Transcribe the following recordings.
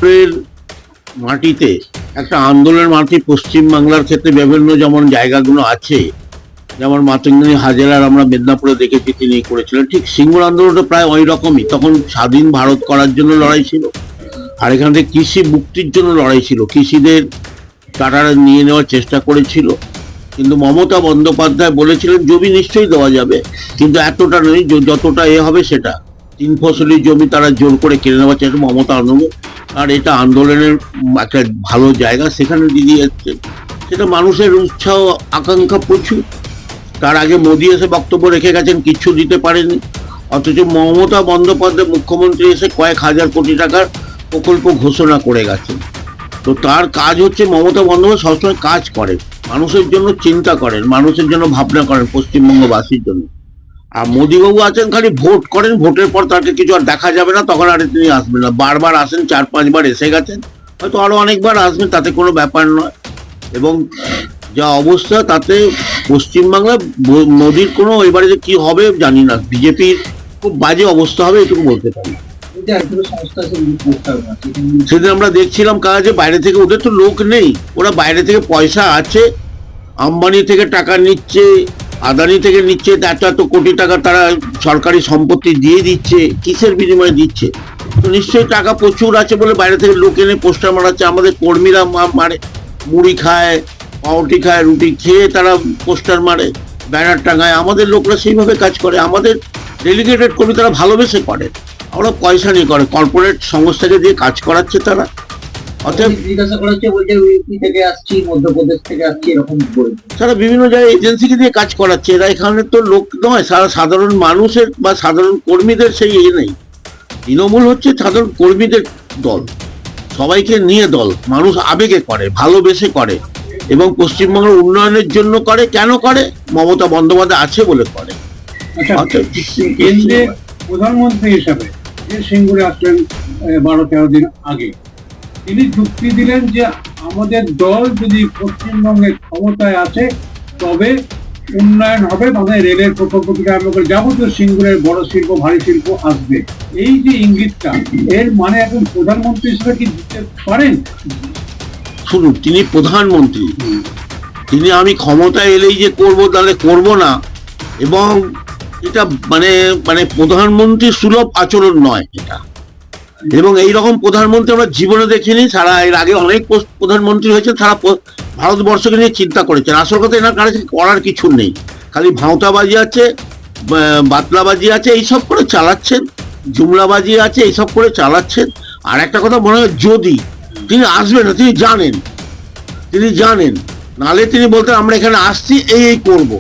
এর মাটিতে একটা আন্দোলনের মাটি পশ্চিমবাংলার ক্ষেত্রে বিভিন্ন যেমন জায়গাগুলো আছে, যেমন মাতঙ্গিনী হাজেরার আমরা মেদিনীপুরে দেখেছি তিনি করেছিলেন, ঠিক সিঙ্গুর আন্দোলনটা প্রায় ওই রকমই। তখন স্বাধীন ভারত করার জন্য লড়াই ছিল, আর এখান থেকে কৃষি মুক্তির জন্য লড়াই ছিল, কৃষিদের টাটারা নিয়ে নেওয়ার চেষ্টা করেছিল। কিন্তু মমতা বন্দ্যোপাধ্যায় বলেছিলেন জমি নিশ্চয়ই দেওয়া যাবে, কিন্তু এতটা নয়, যতটা হবে সেটা। 3 ফসলি জমি তারা জোর করে কেড়ে নেওয়ার চেষ্টা মমতা আন্দোলন। আর এটা আন্দোলনের একটা ভালো জায়গা, সেখানে দিদি যাচ্ছে, সেটা মানুষের উৎসাহ আকাঙ্ক্ষা প্রচুর। তার আগে মোদী এসে বক্তব্য রেখে গেছেন, কিচ্ছু দিতে পারেনি, অথচ মমতা বন্দ্যোপাধ্যায় মুখ্যমন্ত্রী এসে কয়েক হাজার কোটি টাকার প্রকল্প ঘোষণা করে গেছেন। তো তার কাজ হচ্ছে, মমতা বন্দ্যোপাধ্যায় সবসময় কাজ করে, মানুষের জন্য চিন্তা করেন, মানুষের জন্য ভাবনা করেন, পশ্চিমবঙ্গবাসীর জন্য। আর মোদীবাবু আছেন খালি ভোট করেন, ভোটের পর তাকে কিছু আর দেখা যাবে না, তখন আর তিনি আসবেন না। বারবার আসেন, 4-5 বার এসে গেছেন, হয়তো আরো অনেকবার আসবেন, তাতে কোনো ব্যাপার নয়। এবং যা অবস্থা তাতে পশ্চিমবাংলা মোদীর কোনো এবারে যে কি হবে জানি না, বিজেপির খুব বাজে অবস্থা হবে এটুকু বলতে পারি। সেদিন আমরা দেখছিলাম কাজে বাইরে থেকে, ওদের তো লোক নেই, ওরা বাইরে থেকে পয়সা আছে, আম্বানি থেকে টাকা নিচ্ছে, আদানি থেকে নিচ্ছে, এত এত কোটি টাকা তারা সরকারি সম্পত্তি দিয়ে দিচ্ছে, কিসের বিনিময়ে দিচ্ছে? তো নিশ্চয়ই টাকা প্রচুর আছে বলে বাইরে থেকে লোক এনে পোস্টার মারাচ্ছে। আমাদের কর্মীরা মারে, মুড়ি খায়, পাউরুটি খায়, রুটি খেয়ে তারা পোস্টার মারে, ব্যানার টাঙায়। আমাদের লোকরা সেইভাবে কাজ করে, আমাদের ডেলিগেটেড কর্মী তারা ভালোবেসে করে, আমরা পয়সা নিয়ে করে, কর্পোরেট সংস্থাকে দিয়ে কাজ করাচ্ছে তারা। অতএব জিজ্ঞাসা করা হচ্ছে, বলছে ইউপি থেকে আসছি, মধ্যপ্রদেশ থেকে আসছি, এরকম বলছে। তারা বিভিন্ন জায়গায় এজেন্সিকে দিয়ে কাজ করাচ্ছে, এরা এখানে তো লোক নয়, সারা সাধারণ মানুষের বা সাধারণ কর্মীদের সেই নেই। তৃণমূল হচ্ছে সাধারণ কর্মীদের দল, সবাইকে নিয়ে দল, মানুষ আবেগে করে, ভালোবেসে করে, এবং পশ্চিমবঙ্গের উন্নয়নের জন্য করে। কেন করে? মমতা বন্দ্যোপাধ্যায় আছে বলে করে। কেন্দ্রে প্রধানমন্ত্রী হিসাবে যে সিঙ্গুরে আসলেন 12-13 দিন আগে, তিনি যুক্তি দিলেন যে আমাদের দল যদি পশ্চিমবঙ্গের ক্ষমতায় আছে তবে উন্নয়ন হবে, মানে রেলের প্রকল্প থেকে আরম্ভ করে যাবতীয় সিঙ্গুরের বড় শিল্প, ভারী শিল্প আসবে। এই যে ইঙ্গিতটা, এর মানে এখন প্রধানমন্ত্রী হিসেবে কি দিতে পারেন? শুনুন, তিনি প্রধানমন্ত্রী, তিনি আমি ক্ষমতায় এলেই যে করব তাহলে করব না, এবং এটা মানে মানে প্রধানমন্ত্রী সুলভ আচরণ নয় এটা। এবং এইরকম প্রধানমন্ত্রী আমরা জীবনে দেখিনি। সারা এর আগে অনেক প্রধানমন্ত্রী হয়েছেন, তারা ভারতবর্ষকে নিয়ে চিন্তা করেছেন। আসল কথা এনার কাছে করার কিছু নেই, খালি ভাঁওতাবাজি আছে, বাতলাবাজি আছে, এইসব করে চালাচ্ছেন, জুমলাবাজি আছে, এইসব করে চালাচ্ছেন। আর একটা কথা মনে হয়, যদি তিনি আসবেন না, তিনি জানেন, নালে তিনি বলতেন আমরা এখানে আসছি, এই করব,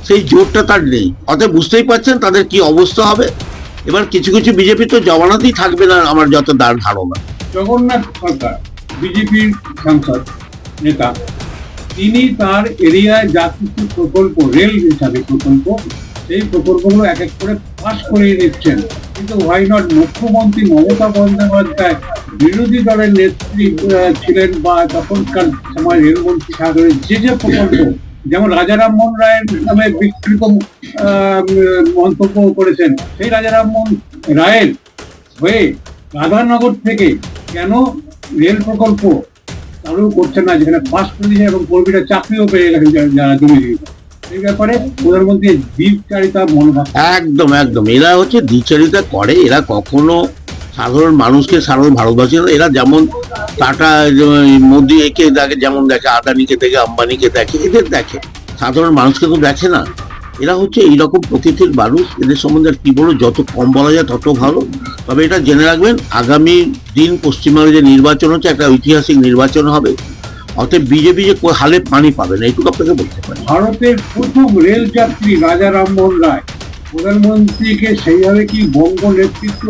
সেই জোরটা তার নেই। অতএব বুঝতেই পারছেন তাদের কি অবস্থা হবে। এবার কিছু কিছু বিজেপি তো জমানাতেই থাকবে না, আমার যত ধারণা। জগন্নাথ সরকার, বিজেপির সাংসদ নেতা, তিনি তার এরিয়ায় যা কিছু প্রকল্প, রেল হিসাবে প্রকল্প, সেই প্রকল্পগুলো এক এক করে পাস করিয়ে দিচ্ছেন। কিন্তু হোয়াই নট মুখ্যমন্ত্রী মমতা বন্দ্যোপাধ্যায় বিরোধী দলের নেত্রী ছিলেন, বা তখনকার সময় রেলমন্ত্রী থাকলেন, যে যে প্রকল্প, যেমন রাজা রামমোহন রায়ের নামে বিকৃত মন্তব্য করেছেন, সেই রাজা রামমোহন রায়ের হয়ে রাধানগর থেকে কেন রেল প্রকল্প চালু করছে না, যেখানে পাস করে দিয়েছে এবং কর্মীরা চাকরিও পেয়ে গেছেন যারা জমি দিয়েছে? এই ব্যাপারে প্রধানমন্ত্রী দ্বিচারিতা মনোভাব। একদম একদম, এরা হচ্ছে দ্বিচারিতা করে। এরা কখনো সাধারণ মানুষকে, সাধারণ ভারতবাসী, এরা যেমন টাটা মোদী একে দেখে, যেমন দেখে আদানিকে দেখে, আম্বানিকে দেখে, এদের দেখে, সাধারণ মানুষকে তো দেখে না। এরা হচ্ছে এইরকম প্রকৃতির মানুষ, এদের সম্বন্ধে আর কি বলো, যত কম বলা যায় তত ভালো। তবে এটা জেনে রাখবেন, আগামী দিন পশ্চিমবঙ্গে যে নির্বাচন হচ্ছে, একটা ঐতিহাসিক নির্বাচন হবে। অতএব বিজেপি যে হালে পানি পাবে না, এইটুকু আপনাকে বলতে পারি। ভারতের প্রথম রেল যাত্রী রাজা রামমোহন রায় প্রধানমন্ত্রীকে সেইভাবে কি বঙ্গ নেতৃত্ব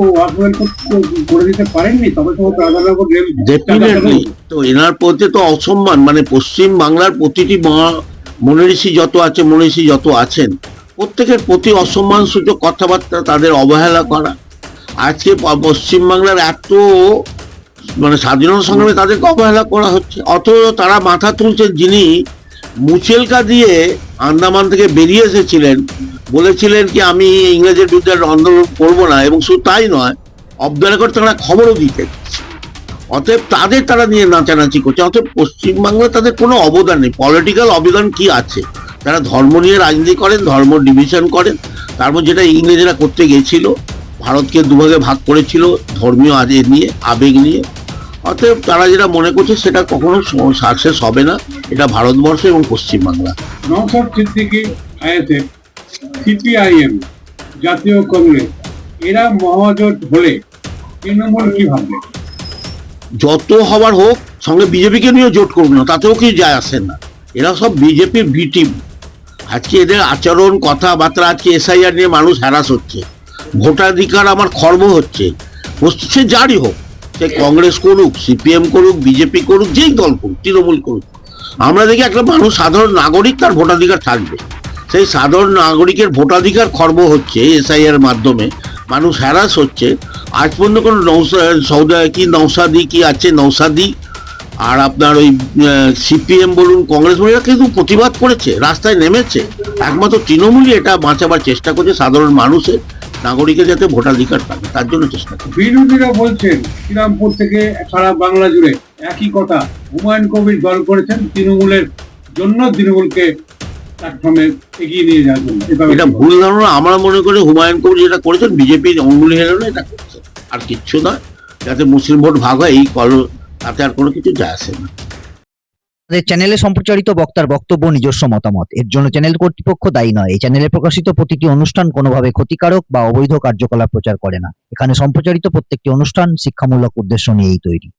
করে দিতে পারেননি? তবে তো রাজানগর রেল ডেফিনেটলি। তো এনার প্রতি তো অসম্মান, মানে পশ্চিম বাংলার প্রতিটি মনীষী যত আছেন, প্রত্যেকের প্রতি অসম্মান সূচক কথাবার্তা, তাদের অবহেলা করা। আজকে পশ্চিমবাংলার এত মানে স্বাধীনতা সংগ্রামে তাদেরকে অবহেলা করা হচ্ছে, অথচ তারা মাথা তুলছে। যিনি মুচেলকা দিয়ে আন্দামান থেকে বেরিয়ে এসেছিলেন, বলেছিলেন কি আমি ইংরেজের বিরুদ্ধে আন্দোলন করবো না, এবং শুধু তাই নয়, অফ দ্য রেকর্ড তারা খবরও দিতেন। অতএব তারা নিয়ে নাচানাচি করছে। অতএব পশ্চিমবাংলায় তাদের কোনো অবদান নেই। পলিটিক্যাল অবদান কি আছে? তারা ধর্ম নিয়ে রাজনীতি করেন, ধর্ম ডিভিশন করেন। তারপর যেটা ইংরেজরা করতে গেছিল, ভারতকে দুভাগে ভাগ করেছিল ধর্মীয় নিয়ে, আবেগ নিয়ে। অতএব তারা যেটা মনে করছে সেটা কখনো সাকসেস হবে না। এটা ভারতবর্ষ এবং পশ্চিমবাংলা। নওশাদ সিদ্দিকী, আইএসএফ, সিপিআইএম, জাতীয় কংগ্রেস, এরা মহাজোট হলে তৃণমূল কি ভাববে? যত হবার হোক, সঙ্গে বিজেপিকে নিয়ে জোট করুন না, তাতেও কিছু যায় আসে না। এরা সব বিজেপির বি টিম। আজকে এদের আচরণ, কথাবার্তা, আজকে এসআইআর নিয়ে মানুষ হ্যারাস হচ্ছে, ভোটাধিকার আমার খর্ব হচ্ছে, সে যারই হোক, সে কংগ্রেস করুক, সিপিএম করুক, বিজেপি করুক, যেই দল করুক, তৃণমূল করুক, আমরা দেখি একটা মানুষ, সাধারণ নাগরিক, তার ভোটাধিকার থাকবে। সেই সাধারণ নাগরিকের ভোটাধিকার খর্ব হচ্ছে এসআইআর মাধ্যমে, মানুষ হ্যারাস হচ্ছে। আজ পর্যন্ত কোনো নৌসাদি কি আছে, নৌসাদি আর আপনার ওই সিপিএম বলুন, কংগ্রেস বলুন, এরা কিন্তু প্রতিবাদ করেছে, রাস্তায় নেমেছে। একমাত্র তৃণমূলই এটা বাঁচাবার চেষ্টা করছে, সাধারণ মানুষের, নাগরিকের যাতে ভোটাধিকার পাবে তার জন্য চেষ্টা করছে। বিরোধীরা বলছেন শ্রীরামপুর থেকে সারা বাংলা জুড়ে একই কথা, হুমায়ুন কবির দল করেছেন তৃণমূলের জন্য, তৃণমূলকে প্ল্যাটফর্মে এগিয়ে নিয়ে যাওয়ার জন্য। এটা ভুল ধারণা। আমরা মনে করি হুমায়ুন কবির যেটা করেছেন, বিজেপির অঙ্গুলি হেরানো এটা করছে, আর কিচ্ছু না। যাতে মুসলিম ভোট ভাগ হয় এই তাতে আর কোনো কিছু যায় আসে না। আমাদের চ্যানেলে সম্প্রচারিত বক্তার বক্তব্য নিজস্ব মতামত, এর জন্য চ্যানেল কর্তৃপক্ষ দায়ী নয়। এই চ্যানেলে প্রকাশিত প্রতিটি অনুষ্ঠান কোনোভাবে ক্ষতিকারক বা অবৈধ কার্যকলাপ প্রচার করে না। এখানে সম্প্রচারিত প্রত্যেকটি অনুষ্ঠান শিক্ষামূলক উদ্দেশ্য নিয়েই তৈরি।